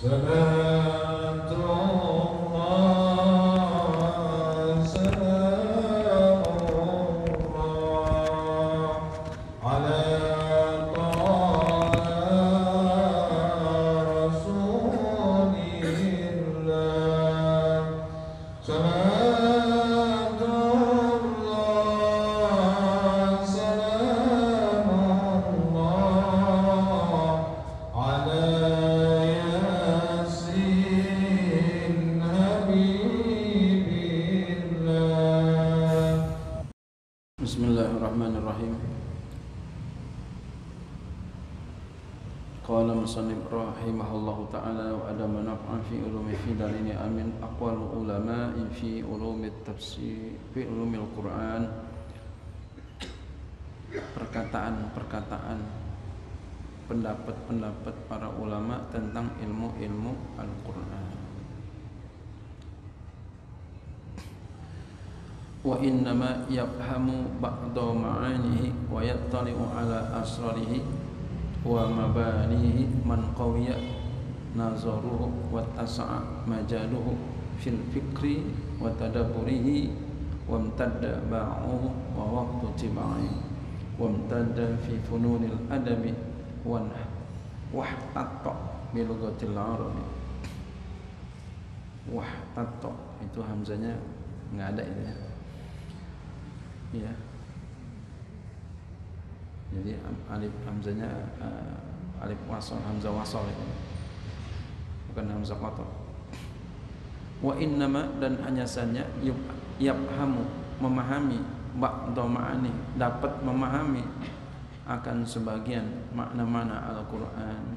صلاة الله سلام الله على طه رسول الله صلاة الله سلام الله على ياسين حبيب الله. Bismillahirrahmanirrahim. Qala musannif rahimahullahu ta'ala wa adama naf'an fi ulumi fi darini amin aqwalu ulama'i fi ulumi tafsir fi ulumil Qur'an. Perkataan-perkataan, pendapat-pendapat para ulama tentang ilmu-ilmu Al-Qur'an. Wa innama yafhamu ba'da ma'anihi wa yattali'u ala asrarihi wa mabanihi man qawiya nazaruhu wa tasa'a majaluhu fil fikri wa tadabburihi wa amtadda ba'uhu wa waqtu tiba'i wa amtadda fi fununil adabi wa wahtatta bi lughatil arabi. Wahtatta itu hamzanya enggak ada ini ya. Ya. Jadi alif hamzanya alif wasal, hamzah wasal itu. Bukan hamzah qat'ah. Wa innama dan hanya saja yafhamu memahami ba'da ma'ani dapat memahami akan sebagian makna-makna Al-Qur'an.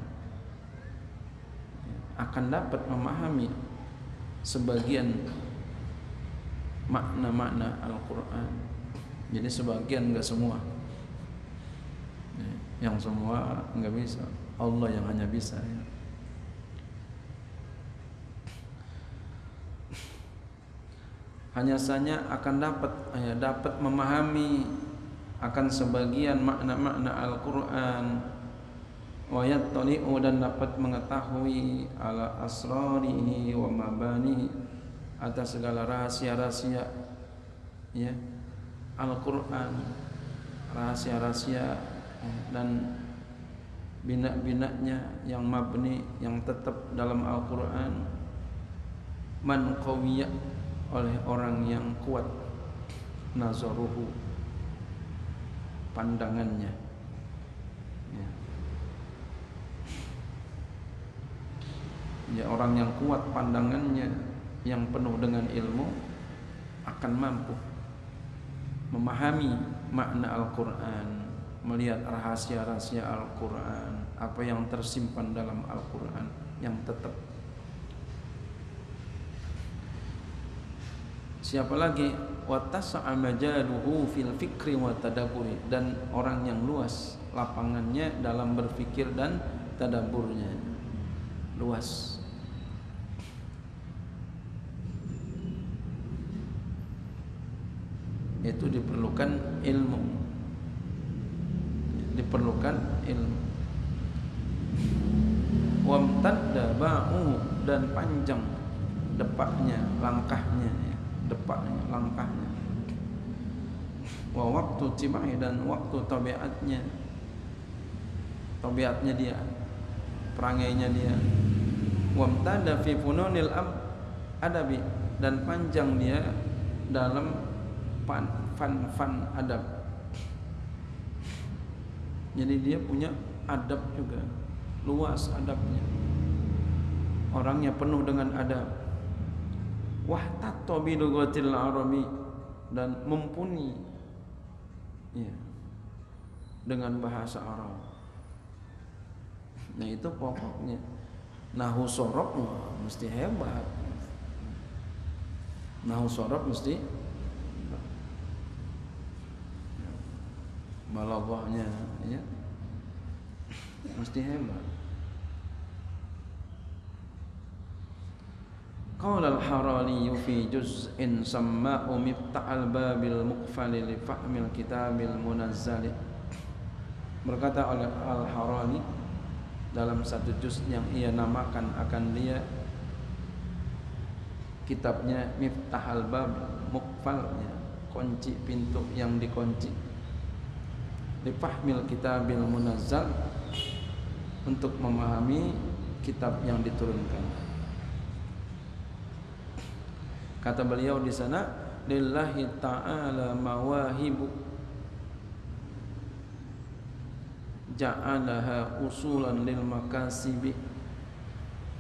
Akan dapat memahami sebagian makna-makna Al-Qur'an. Jadi sebagian, enggak semua. Yang semua enggak bisa. Allah yang hanya bisa ya. Hanya saja akan dapat memahami akan sebagian makna-makna Al-Qur'an. Wa yattali'u dan dapat mengetahui ala asrarihi wa mabanihi atas segala rahasia-rahasia ya Al-Qur'an, rahasia-rahasia dan bina-binanya yang mabni, yang tetap dalam Al-Qur'an. Man qawiya oleh orang yang kuat nazaruhu pandangannya ya. Ya, orang yang kuat pandangannya, yang penuh dengan ilmu akan mampu memahami makna Al-Qur'an, melihat rahasia-rahasia Al-Qur'an, apa yang tersimpan dalam Al-Qur'an yang tetap. Siapa lagi? Wa tasa'a majaluhu fil fikri wa tadabburi, dan orang yang luas lapangannya dalam berfikir dan tadabburnya. Luas. Itu diperlukan ilmu. Diperlukan ilmu. Wamtadda ba'u dan panjang depaknya, langkahnya ya. Depaknya, langkahnya. Wa waqtu tibai dan waktu tabiatnya. Tabiatnya dia, perangainya dia. Wamtadda fi fununil adabi dan panjang dia dalam fan adab. Jadi dia punya adab juga, luas adabnya. Orangnya penuh dengan adab. Wahtatta bi lughatil arabi dan mumpuni ya dengan bahasa Arab. Nah itu pokoknya. Nahwu shorof mesti hebat. Nahwu shorof mesti balaghahnya ya mesti hebat. Qala al-Harani fi juz'in samma'u miftahal babil muqfali li fahmil kitabil munazzali. Berkata oleh Al-Harani dalam satu juz yang ia namakan akan dia, kitabnya Miftahul Bab, mukfalnya, kunci pintu yang dikunci, lifahmil kitabil munazzal, untuk memahami kitab yang diturunkan. Kata beliau di sana, lillahi ta'ala mawahibu ja'alaha usulan lil makasibi,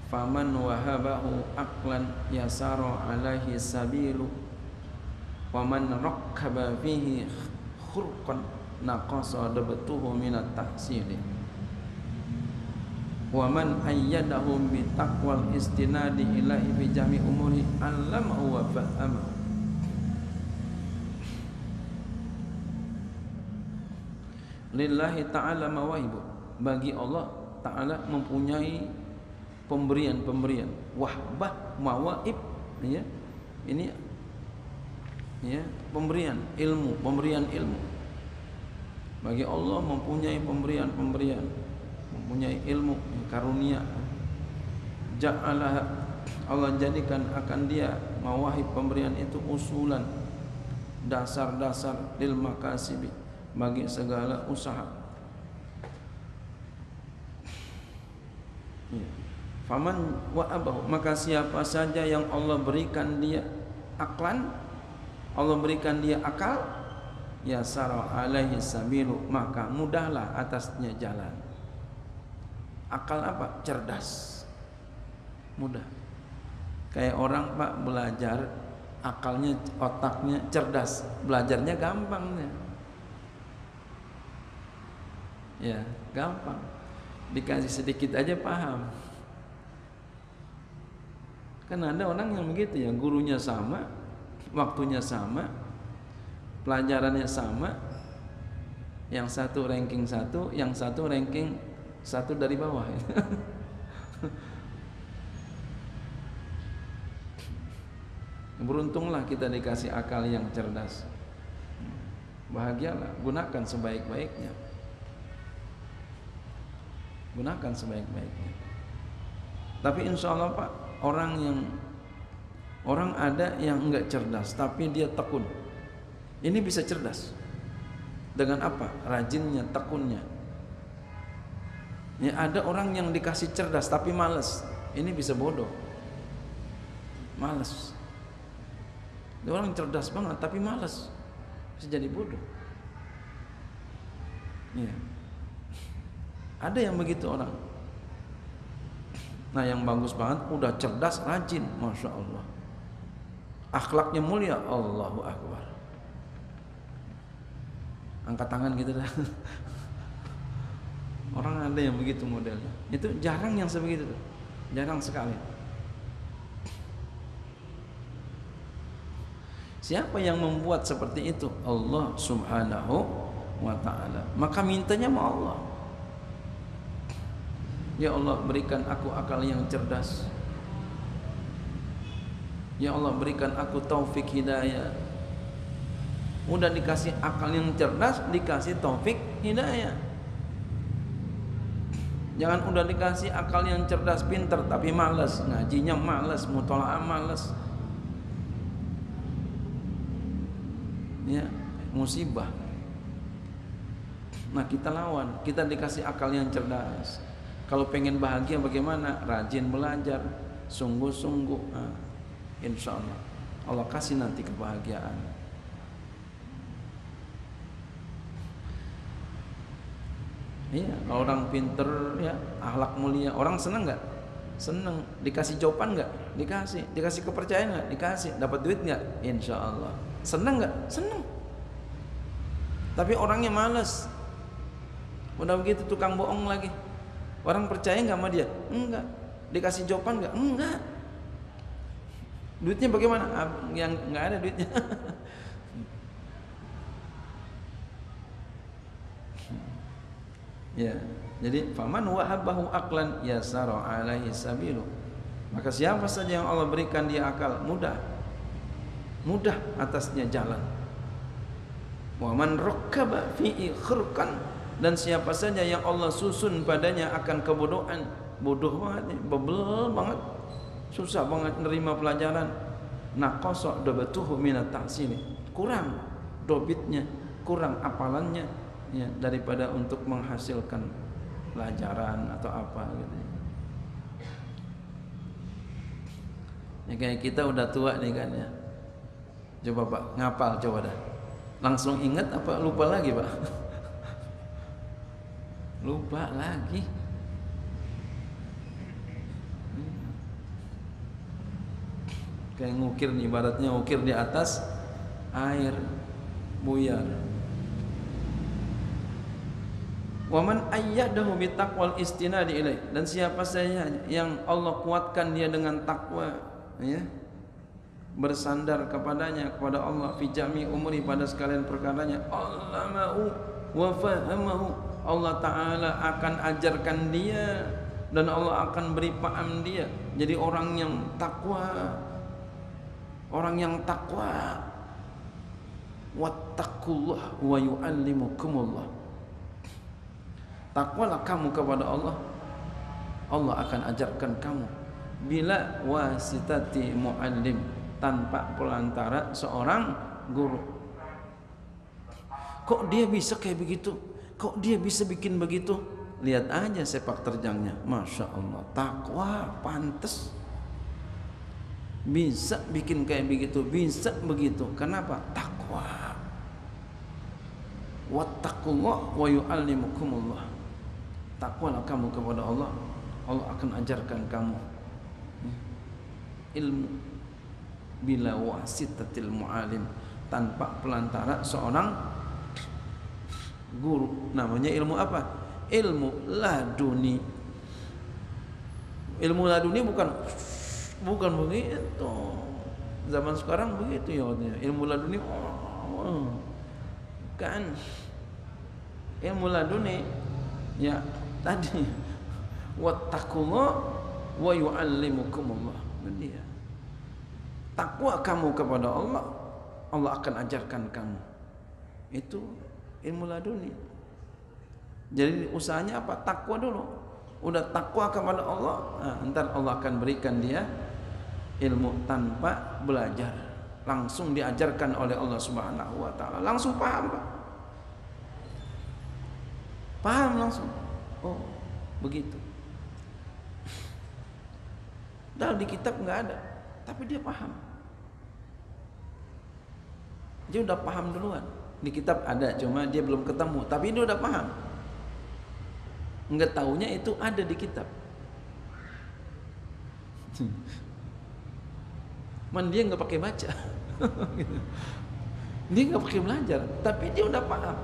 faman wahabahu aqlan yasara alaihi sabilu, waman rakkaba fihi khurqan naqasa dabtuhu minat tahsili, waman ayyadahu bi taqwal istinadi ilahi fi jami umuri allamahu wa fahamahu. Lillahi ta'ala mawahibu, bagi Allah ta'ala mempunyai pemberian-pemberian. Wahbah, mawaib, ya. Ini ya, pemberian ilmu, pemberian ilmu. Bagi Allah mempunyai pemberian-pemberian, mempunyai ilmu, karunia. Ja'alah, Allah jadikan akan dia mawahib, pemberian itu usulan, dasar-dasar lil makasibi, bagi segala usaha. Faman wa abahu, maka siapa saja yang Allah berikan dia aklan, Allah berikan dia akal, yasara alaihi sabilu, maka mudahlah atasnya jalan. Akal apa? Cerdas, mudah. Kayak orang Pak belajar, akalnya, otaknya cerdas, belajarnya gampang ya. Ya, gampang. Dikasih sedikit aja paham. Kan ada orang yang begitu ya, gurunya sama, waktunya sama, pelajarannya sama. Yang satu ranking 1, yang satu ranking 1 dari bawah. Beruntunglah kita dikasih akal yang cerdas. Bahagialah, gunakan sebaik-baiknya. Gunakan sebaik-baiknya. Tapi insya Allah Pak, orang ada yang enggak cerdas tapi dia tekun. Ini bisa cerdas dengan apa? Rajinnya, tekunnya. Ya, ada orang yang dikasih cerdas tapi malas. Ini bisa bodoh, malas. Dia orang cerdas banget tapi malas, bisa jadi bodoh. Ya. Ada yang begitu orang. Nah yang bagus banget, udah cerdas, rajin, Masya Allah, akhlaknya mulia, Allahu Akbar. Angkat tangan gitu dah. Orang ada yang begitu modelnya. Itu jarang yang sebegitu, jarang sekali. Siapa yang membuat seperti itu? Allah Subhanahu wa ta'ala. Maka mintanya sama Allah, ya Allah berikan aku akal yang cerdas, ya Allah berikan aku taufik hidayah. Udah dikasih akal yang cerdas, dikasih taufik hidayah. Jangan udah dikasih akal yang cerdas, pinter, tapi malas, ngajinya malas, mutolaah malas. Ya, musibah. Nah kita lawan, kita dikasih akal yang cerdas. Kalau pengen bahagia bagaimana? Rajin belajar, sungguh-sungguh. Nah, insya Allah Allah kasih nanti kebahagiaan. Iya, kalau orang pinter ya, akhlak mulia, orang senang nggak? Senang. Dikasih jawaban nggak? Dikasih. Dikasih kepercayaan nggak? Dikasih. Dapat duit nggak? Insya Allah. Senang nggak? Senang. Tapi orangnya malas. Udah begitu tukang bohong lagi. Orang percaya nggak sama dia? Enggak. Dikasih jawaban nggak? Enggak. Duitnya bagaimana? Yang nggak ada duitnya. Ya, jadi faman wahabahu aqlan yasara alaihi sabilu. Maka siapa saja yang Allah berikan dia akal, mudah atasnya jalan. Wa man rakkaba fi'i khurqan dan siapa saja yang Allah susun padanya akan kebodohan, bodoh banget nih, bebel banget, susah banget nerima pelajaran, naqasa dobatuhu minat tahsili, kurang dobitnya, kurang apalannya ya, daripada untuk menghasilkan pelajaran atau apa gitu. Ya kayak kita udah tua nih kan ya. Coba Pak, ngapal coba dah. Langsung ingat apa lupa lagi Pak? Lupa lagi. Kayak ngukir nih, ibaratnya ngukir di atas air buyar. Waman ayyadahu bitaqwal istinadi ilaih, dan siapa saja yang Allah kuatkan dia dengan takwa ya, bersandar kepadanya, kepada Allah fi jami umuri, pada sekalian perkaranya, allamahu wa fahamahu, Allah Ta'ala akan ajarkan dia dan Allah akan beri paham dia. Jadi orang yang takwa, orang yang takwa, wattaqullah wa yu'allimukumullah, takwalah kamu kepada Allah, Allah akan ajarkan kamu bila wasitati muallim, tanpa pelantara seorang guru. Kok dia bisa kayak begitu? Kok dia bisa bikin begitu? Lihat aja sepak terjangnya, masya Allah, takwa pantas bisa bikin kayak begitu, bisa begitu. Kenapa? Takwa. Wattaqullah wa yu'allimukumullah, takwalah kamu kepada Allah, Allah akan ajarkan kamu ilmu bila wasitatil mu'alim, tanpa pelantara seorang guru. Namanya ilmu apa? Ilmu laduni. Ilmu laduni bukan begitu. Zaman sekarang begitu ya, ilmu laduni kan. Ilmu laduni ya tadi, wattaqullah wa yu'allimukumullah, dia takwa kamu kepada Allah, Allah akan ajarkan kamu. Itu ilmu laduni. Jadi usahanya apa? Takwa dulu. Udah takwa kepada Allah, nah, ntar Allah akan berikan dia ilmu tanpa belajar, langsung diajarkan oleh Allah Subhanahu wa Ta'ala, langsung paham Pak. Paham langsung. Oh, begitu. Dalam di kitab nggak ada, tapi dia paham. Dia udah paham duluan. Di kitab ada, cuma dia belum ketemu, tapi dia udah paham. Nggak taunya itu ada di kitab. Man dia nggak pakai baca, dia nggak pakai belajar, tapi dia udah paham.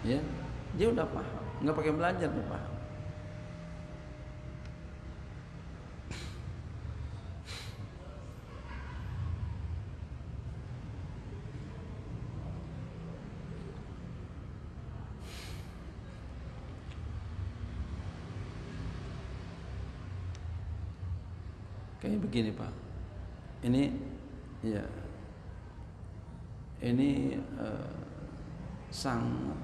Ya, dia udah paham, nggak pakai belajar, dia paham. Kayak begini Pak, ini ya, ini sangat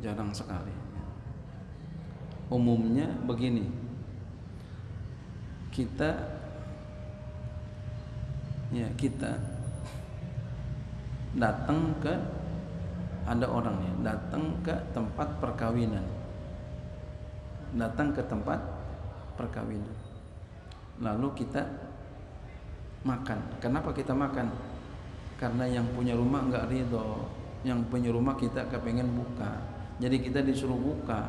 jarang sekali. Umumnya begini, kita datang ke, ada orang ya datang ke tempat perkawinan, perkawinan, lalu kita makan. Kenapa kita makan? Karena yang punya rumah nggak ridho, yang punya rumah kita kepengen buka, jadi kita disuruh buka,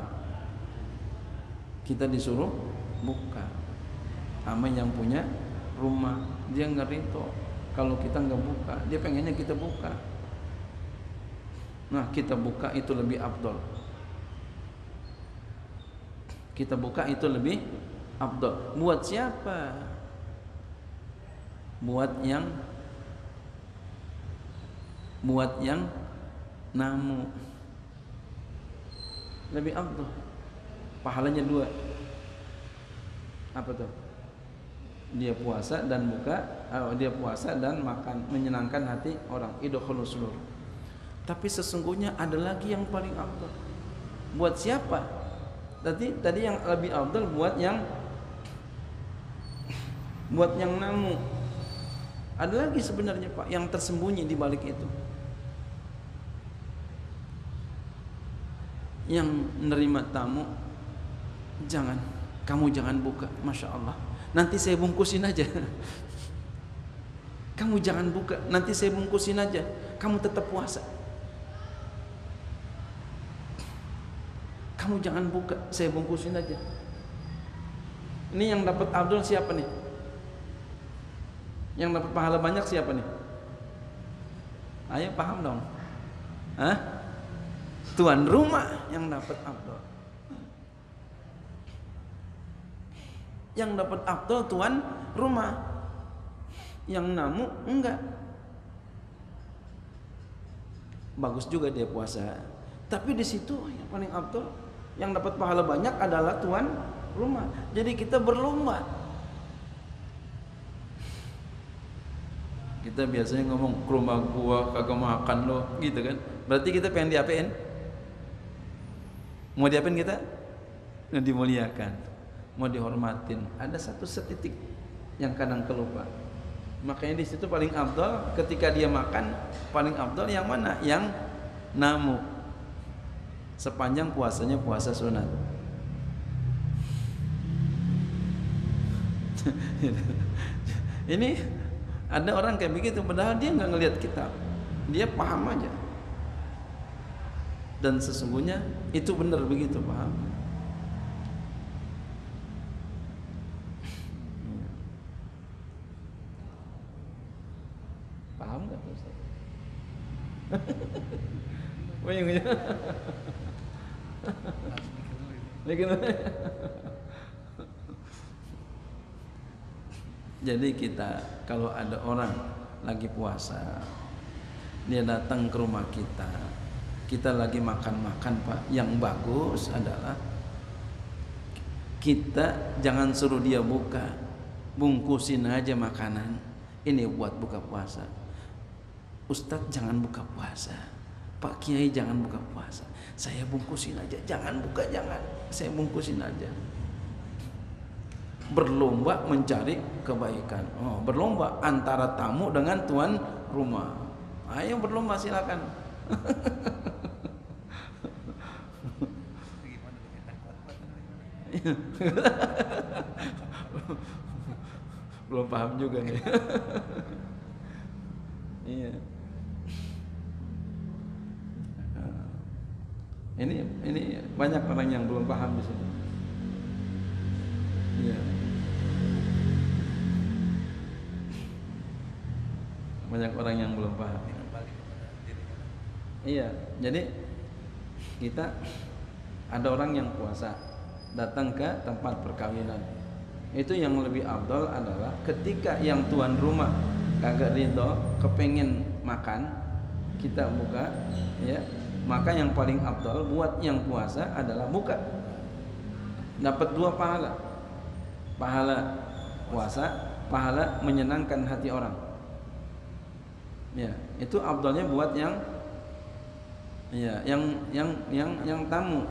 sama yang punya rumah. Dia nggak ridho kalau kita nggak buka, dia pengennya kita buka. Nah, kita buka itu lebih afdol. Kita buka itu lebih afdol. Buat siapa? Buat yang namu. Lebih afdol. Pahalanya 2. Apa tuh? Dia puasa dan dia puasa dan makan, menyenangkan hati orang. Idkhulus surur. Tapi sesungguhnya ada lagi yang paling afdal. Buat siapa? Tadi yang lebih afdal buat yang namu. Ada lagi sebenarnya Pak yang tersembunyi di balik itu. Yang menerima tamu, kamu jangan buka, Masya Allah, nanti saya bungkusin aja. Kamu jangan buka, nanti saya bungkusin aja, kamu tetap puasa. Kamu jangan buka, saya bungkusin aja. Ini yang dapat afdal siapa nih? Yang dapat pahala banyak siapa nih? Ayo paham dong. Hah? Tuan rumah yang dapat afdal. Yang dapat afdal tuan rumah. Yang namu enggak. Bagus juga dia puasa. Tapi di situ yang paling afdal, yang dapat pahala banyak adalah tuan rumah. Jadi kita berlomba. Kita biasanya ngomong ke rumah gua kagak makan lo, gitu kan? Berarti kita pengen diapain? Mau diapain kita? Dimuliakan, mau dihormatin. Ada satu setitik yang kadang kelupa. Makanya di situ paling afdal ketika dia makan, paling afdal yang mana? Yang namu. Sepanjang puasanya puasa sunat. Ini ada orang kayak begitu, padahal dia nggak ngelihat kitab, dia paham aja. Dan sesungguhnya itu benar begitu, paham. Paham nggak Ustaz? Jadi kita kalau ada orang lagi puasa, dia datang ke rumah kita lagi makan-makan Pak, yang bagus adalah kita jangan suruh dia buka, bungkusin aja makanan. Ini buat buka puasa. Ustadz jangan buka puasa, Pak Kiai jangan buka puasa, saya bungkusin aja. Jangan buka, jangan, saya bungkusin aja. Berlomba mencari kebaikan. Berlomba antara tamu dengan tuan rumah. Ayo berlomba, silakan. Belum paham juga nih. Iya. Ini banyak orang yang belum paham di sini. Iya. Banyak orang yang belum paham. Iya, jadi kita ada orang yang puasa datang ke tempat perkawinan. Itu yang lebih afdal adalah ketika yang tuan rumah kagak ridho, kepengen makan, kita buka, ya. Maka yang paling afdal buat yang puasa adalah buka. Dapat 2 pahala. Pahala puasa, pahala menyenangkan hati orang. Ya, itu afdalnya buat yang tamu.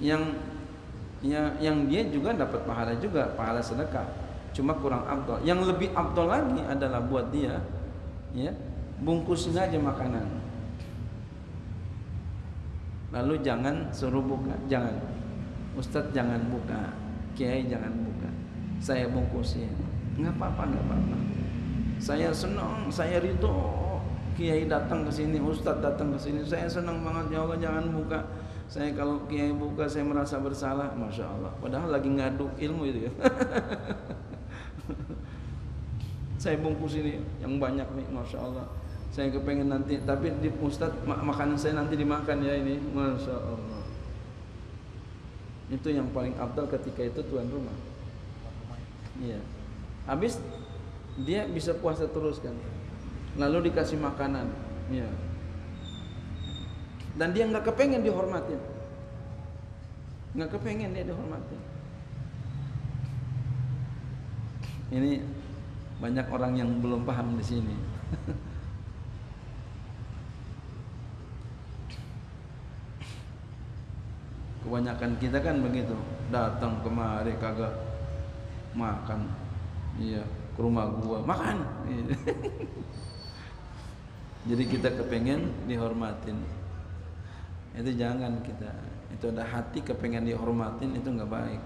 Yang dia juga dapat pahala juga, pahala sedekah. Cuma kurang afdal. Yang lebih afdal lagi adalah buat dia, ya, bungkusin aja makanan. Lalu jangan suruh buka, jangan. Ustadz jangan buka, Kiai jangan buka, saya bungkusin. Nggak apa-apa. Saya senang, saya ridho. Kiai datang ke sini, Ustadz datang ke sini, saya senang banget. Ya Allah jangan buka. Saya kalau Kiai buka saya merasa bersalah, Masya Allah. Padahal lagi ngadu ilmu itu ya. Saya bungkus ini yang banyak nih, Masya Allah. Saya kepengen nanti, tapi di Ustadz makanan saya nanti dimakan ya ini, Masya Allah. Itu yang paling afdal ketika itu tuan rumah. Iya. Habis dia bisa puasa terus kan. Lalu dikasih makanan, ya. Dan dia nggak kepengen dihormatin, nggak kepengen dia dihormatin. Ini banyak orang yang belum paham di sini. Kebanyakan kita kan begitu, datang kemari kagak makan, iya ke rumah gua makan. Jadi kita kepengen dihormatin, itu jangan kita. Itu ada hati kepengen dihormatin, itu nggak baik.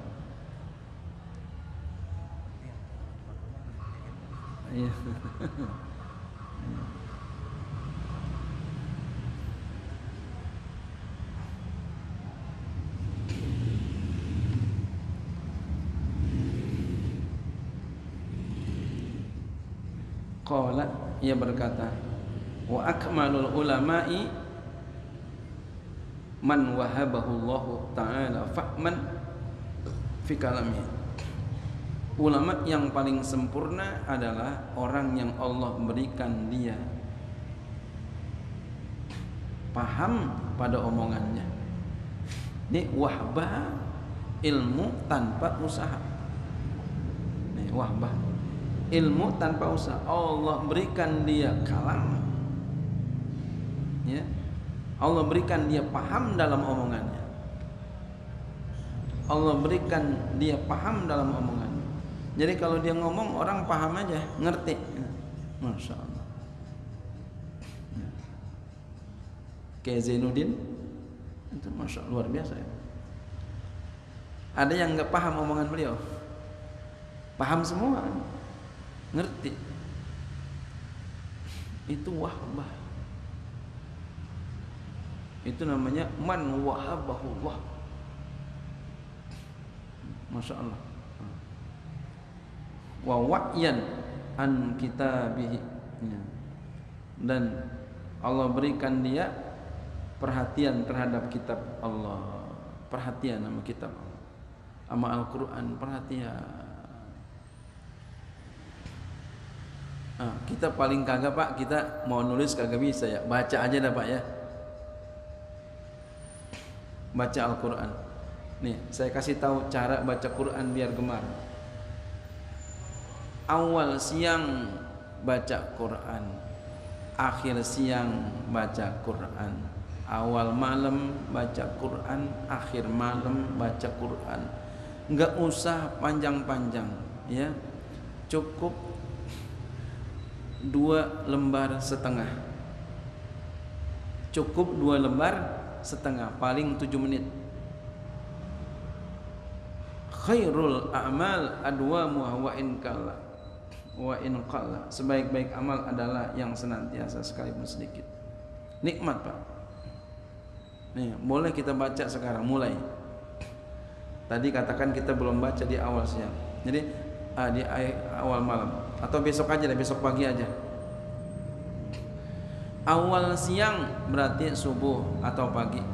Iya. Qala, ia berkata, wa akmalul ulama'i man wahabahullahu ta'ala fa'man fi kalami. Ulama yang paling sempurna adalah orang yang Allah berikan dia paham pada omongannya. Ini wahbah, ilmu tanpa usaha. Nih wahbah, ilmu tanpa usaha. Allah berikan dia kalam, ya. Allah berikan dia paham dalam omongannya. Allah berikan dia paham dalam omongannya. Jadi kalau dia ngomong orang paham aja, ngerti. Masya Allah. Kayak Zainuddin itu masya Allah, luar biasa ya. Ada yang nggak paham omongan beliau, paham semua, ngerti. Itu wahbah. Itu namanya man wahabahullah. Masya Allah. Wa wa'yan an kitabihi, dan Allah berikan dia perhatian terhadap kitab Allah, perhatian sama kitab Allah, sama Al-Quran, perhatian. Kita paling kagak Pak, kita mau nulis kagak bisa ya, baca aja dah Pak ya, baca Al-Quran. Nih saya kasih tahu cara baca Quran biar gemar. Awal siang baca Quran, akhir siang baca Quran, awal malam baca Quran, akhir malam baca Quran. Enggak usah panjang-panjang ya, cukup 2 lembar setengah, cukup 2 lembar setengah, paling 7 menit. Khairul a'mal adwamuha wa in qalla, wa in qalla, sebaik-baik amal adalah yang senantiasa sekalipun sedikit. Nikmat Pak. Nih, boleh kita baca sekarang, mulai. Tadi katakan kita belum baca di awal siang. Jadi di awal malam atau besok aja deh, besok pagi aja. Awal siang berarti subuh atau pagi.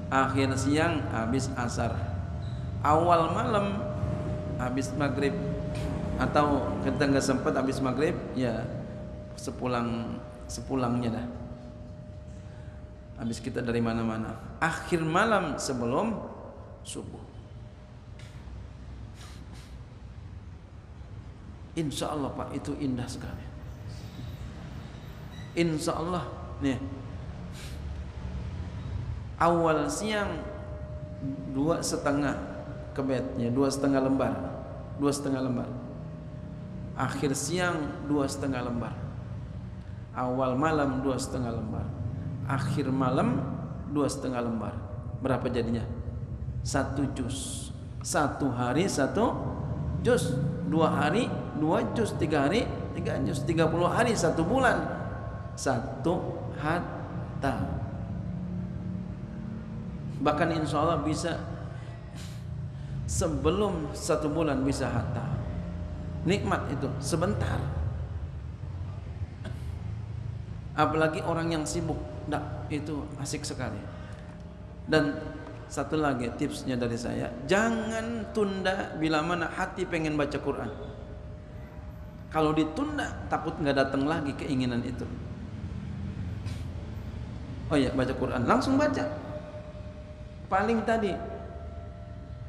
Akhir siang habis asar. Awal malam habis maghrib, atau kita nggak sempat habis maghrib ya sepulangnya dah, habis kita dari mana-mana. Akhir malam sebelum subuh. Insya Allah Pak, itu indah sekali. Insya Allah nih, awal siang 2,5 kebetnya, 2,5 lembar, 2,5 lembar. Akhir siang 2,5 lembar. Awal malam 2,5 lembar. Akhir malam 2,5 lembar. Berapa jadinya? 1 juz. 1 hari 1 juz. 2 hari 2 juz. 3 hari 3 juz. 30 hari 1 bulan 1 hatta. Bahkan insya Allah bisa sebelum 1 bulan bisa hatta. Nikmat itu sebentar. Apalagi orang yang sibuk, itu asik sekali. Dan satu lagi tipsnya dari saya, jangan tunda bila mana hati pengen baca Quran. Kalau ditunda takut nggak datang lagi keinginan itu. Oh ya, baca Quran langsung baca. Paling tadi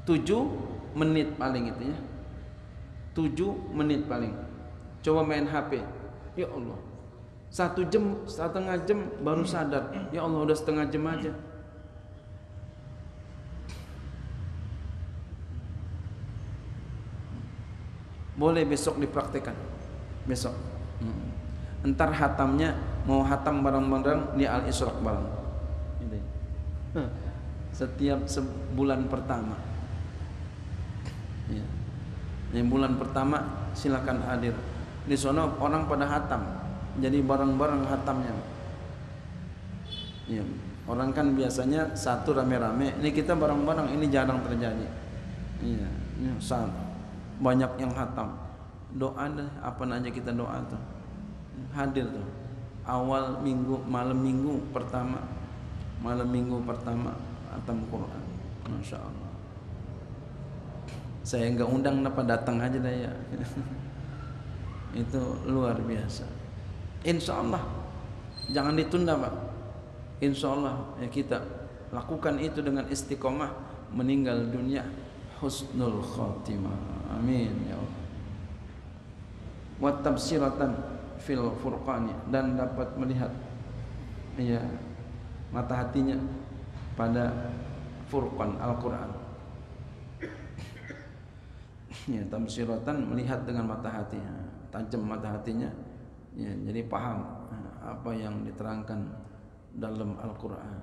7 menit paling itu ya. 7 menit paling. Coba main HP, ya Allah, 1 jam, setengah jam baru sadar, ya Allah udah setengah jam aja. Boleh besok dipraktekkan, besok. Entar hatamnya mau hatam bareng-bareng di Al-Isra bareng. Gitu. Setiap sebulan pertama. Ya. Yang bulan pertama silakan hadir. Di sana orang pada hatam, jadi bareng-bareng hatamnya. Ya. Orang kan biasanya satu rame-rame, ini kita bareng-bareng, ini jarang terjadi. Iya, banyak yang hatam. Doa deh, apa aja kita doa tuh. Hadir tuh. Awal minggu, malam minggu pertama hatam Quran. Masya Allah. Saya enggak undang, kenapa datang aja dah ya. Itu luar biasa. Insya Allah jangan ditunda Pak. Insya Allah ya kita lakukan itu dengan istiqomah, meninggal dunia husnul khotimah. Amin ya Allah. Wa tabsiratan fil furqani, dan dapat melihat ya mata hatinya pada Furqan Al-Quran. Ya, tabsiratan melihat dengan mata hatinya, tajam mata hatinya, ya, jadi paham apa yang diterangkan dalam Al-Quran.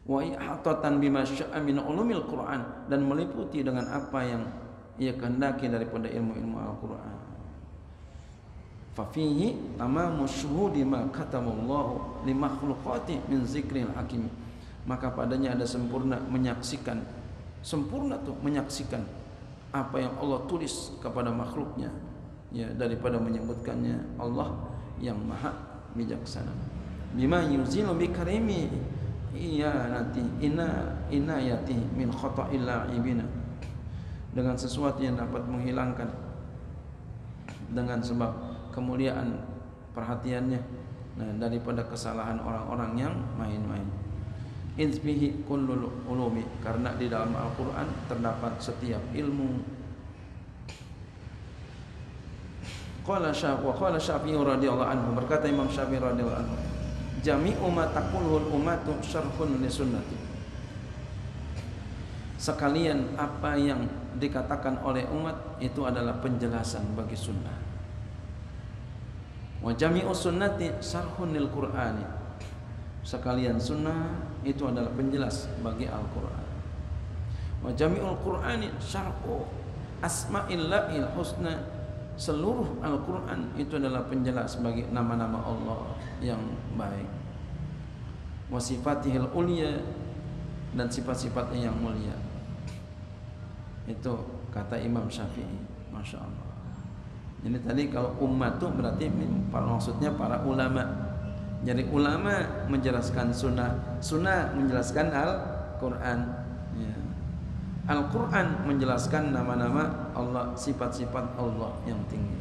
Wa ihatatan bima sya'a min ulumil Quran, dan meliputi dengan apa yang ia kehendaki daripada ilmu-ilmu Al-Quran. Fa fihi tamamu syuhudi ma katamallahu li makhluqati min zikril hakim. Maka padanya ada sempurna menyaksikan, sempurna tuh menyaksikan apa yang Allah tulis kepada makhluknya, ya, daripada menyebutkannya Allah yang maha bijaksana. Bima yuzilu bi karimi iyanati inayati min khata'il la'ibina, dengan sesuatu yang dapat menghilangkan dengan sebab kemuliaan perhatiannya, nah, daripada kesalahan orang-orang yang main-main. Izbihi kullul ulumi, karena di dalam Al-Quran terdapat setiap ilmu. Qala Syafi'i radhiyallahu anhu, berkata Imam Syafi'i radhiyallahu anhu, jami'u ma taqulul ummatu syarhun li sunnati. Sekalian apa yang dikatakan oleh umat itu adalah penjelasan bagi sunnah. Wa jami'u sunnati syarhun lil Qur'ani. Sekalian sunnah itu adalah penjelas bagi Al-Quran. Wa jami'ul Qur'ani syarhu asma'illahil husna. Seluruh Al-Quran itu adalah penjelas bagi nama-nama Allah yang baik. Wa sifatihil ulia, dan sifat-sifatnya yang mulia. Itu kata Imam Syafi'i. Masya Allah. Jadi tadi kalau umat itu berarti maksudnya para ulama. Jadi ulama menjelaskan sunnah, sunnah menjelaskan Al-Quran, ya. Al-Quran menjelaskan nama-nama Allah, sifat-sifat Allah yang tinggi.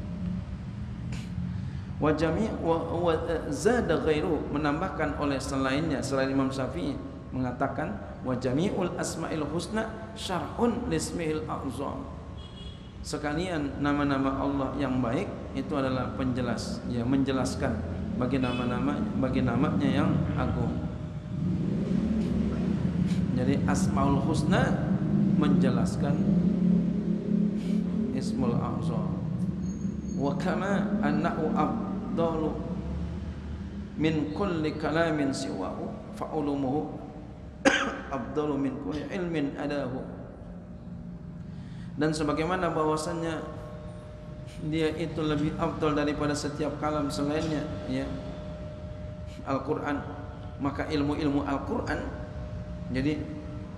Wa zada ghairu, menambahkan oleh selainnya, selain Imam Syafi'i mengatakan wa jami'ul asma'il husna syar'un lismihil a'zam. Sekalian nama-nama Allah yang baik itu adalah penjelas, ya, menjelaskan bagi namanya yang agung. Jadi Asmaul Husna menjelaskan Ismul A'zam. Wa kama annahu afdalu min kulli kalamin siwahu fa ulumuhu afdalu min kulli ilmin adahu. Dan sebagaimana bahwasannya dia itu lebih afdal daripada setiap kalam selainnya, ya, Al-Quran, maka ilmu-ilmu Al-Quran, jadi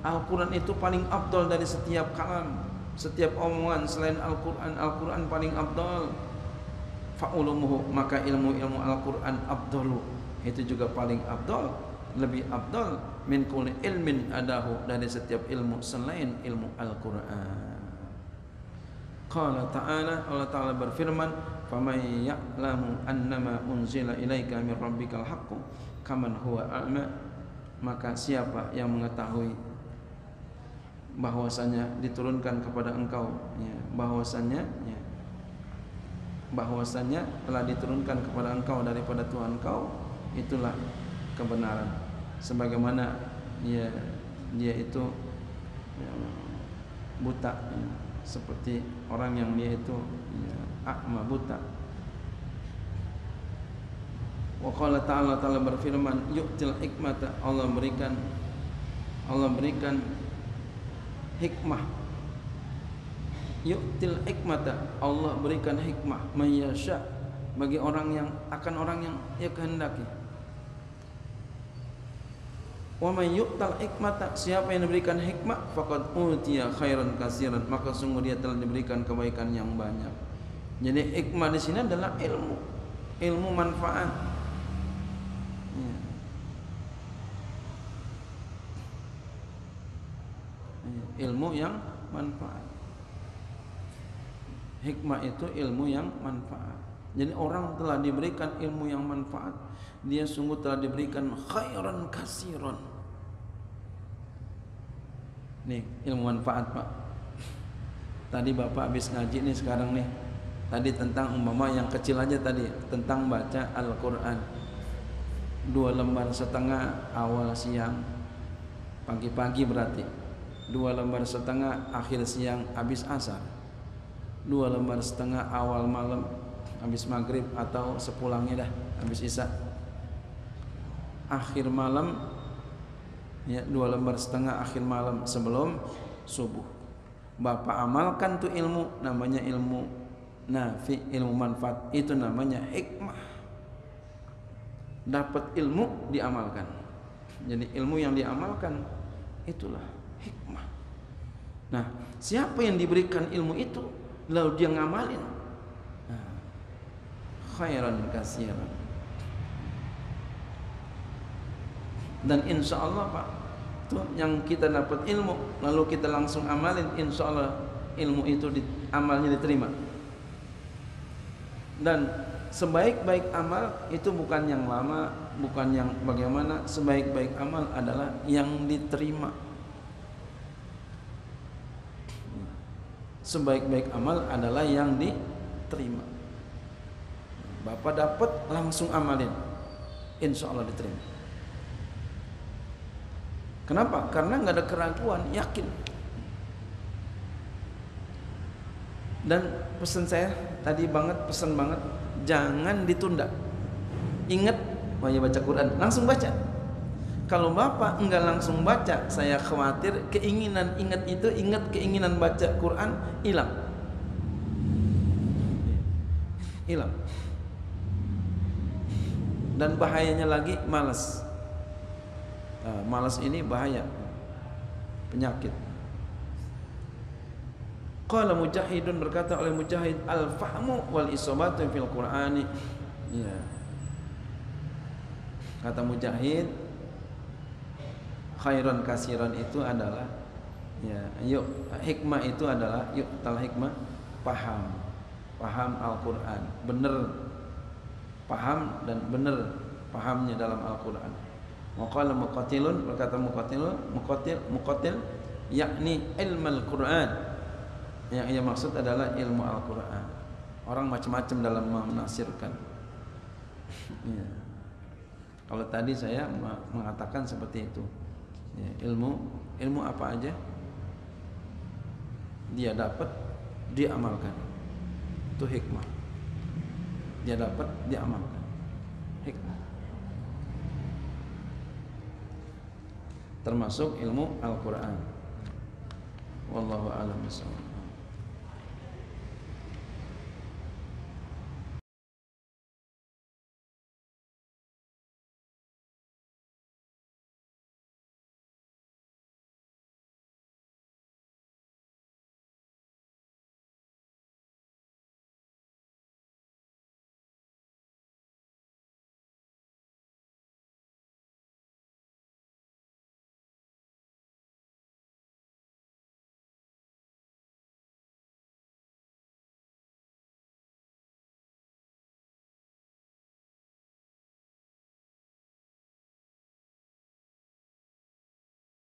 Al-Quran itu paling afdal dari setiap kalam, setiap omongan selain Al-Quran. Al-Quran paling afdal. Fa'ulumuhu, maka ilmu-ilmu Al-Quran afdalu, itu juga paling afdal, lebih afdal min kulli ilmin adahu, dari setiap ilmu selain ilmu Al-Quran. Qala ta'ala, Allah Ta'ala berfirman, faman ya'lamu annama unzila ilaika min rabbikal haqqu kaman huwa a'ma. Maka siapa yang mengetahui bahwasanya diturunkan kepada engkau, ya, bahwasanya, ya, bahwasanya telah diturunkan kepada engkau daripada Tuhan kau itulah kebenaran, sebagaimana dia itu buta, seperti orang yang dia itu a'ma, buta. Wa qala ta'ala berfirman, yu'til hikmata, Allah berikan hikmah. Yu'til hikmata, Allah berikan hikmah mayyasha, bagi orang yang ia kehendaki. Wa may yu'tal hikmata, siapa yang diberikan hikmah, faqad utiya khairan katsiran, maka sungguh dia telah diberikan kebaikan yang banyak. Jadi hikmah di sini adalah ilmu manfaat. Ilmu yang manfaat. Hikmah itu ilmu yang manfaat. Jadi orang telah diberikan ilmu yang manfaat, dia sungguh telah diberikan khairan katsiran. Nih, ilmu manfaat, Pak. Tadi Bapak habis ngaji nih sekarang nih. Tadi tentang umpama yang kecil aja tadi, tentang baca Al-Qur'an. 2,5 lembar awal siang, pagi-pagi berarti. 2,5 lembar akhir siang habis asar. 2,5 lembar awal malam habis maghrib atau sepulangnya dah habis isya. Akhir malam ya, 2,5 lembar akhir malam sebelum subuh. Bapak amalkan tuh ilmu, namanya ilmu nafi, ilmu manfaat, itu namanya hikmah. Dapat ilmu diamalkan. Jadi ilmu yang diamalkan itulah hikmah. Nah, siapa yang diberikan ilmu itu lalu dia ngamalin, khairan katsiran. Dan insya Allah, Pak, tuh yang kita dapat ilmu lalu kita langsung amalin, insya Allah ilmu itu amalnya diterima. Dan sebaik-baik amal itu bukan yang lama, bukan yang bagaimana. Sebaik-baik amal adalah yang diterima. Sebaik-baik amal adalah yang diterima. Bapak dapat langsung amalin, insya Allah diterima. Kenapa? Karena nggak ada keraguan, yakin. Dan pesan saya tadi pesan banget, jangan ditunda. Ingat, mau baca Quran, langsung baca. Kalau Bapak enggak langsung baca, saya khawatir keinginan keinginan baca Quran hilang. Dan bahayanya lagi malas. Malas ini bahaya, penyakit. Qala Mujahidun, berkata oleh Mujahid, al-fahmu wal isabatu fil Qur'ani. Ya. Kata Mujahid, khairan katsiran itu adalah hikmah itu adalah tal hikmah, paham Al-Qur'an, benar paham dan benar pahamnya dalam Al-Qur'an. Wa qala Muqatilun, berkata Muqatil yakni ilmul Qur'an. Yang ia maksud adalah ilmu Al-Quran. Orang macam-macam dalam menafsirkan. Ya. Kalau tadi saya mengatakan seperti itu, ya, ilmu apa aja dia dapat, dia amalkan, itu hikmah. Dia dapat, dia amalkan, hikmah. Termasuk ilmu Al-Quran. Wallahu a'lam bishawab.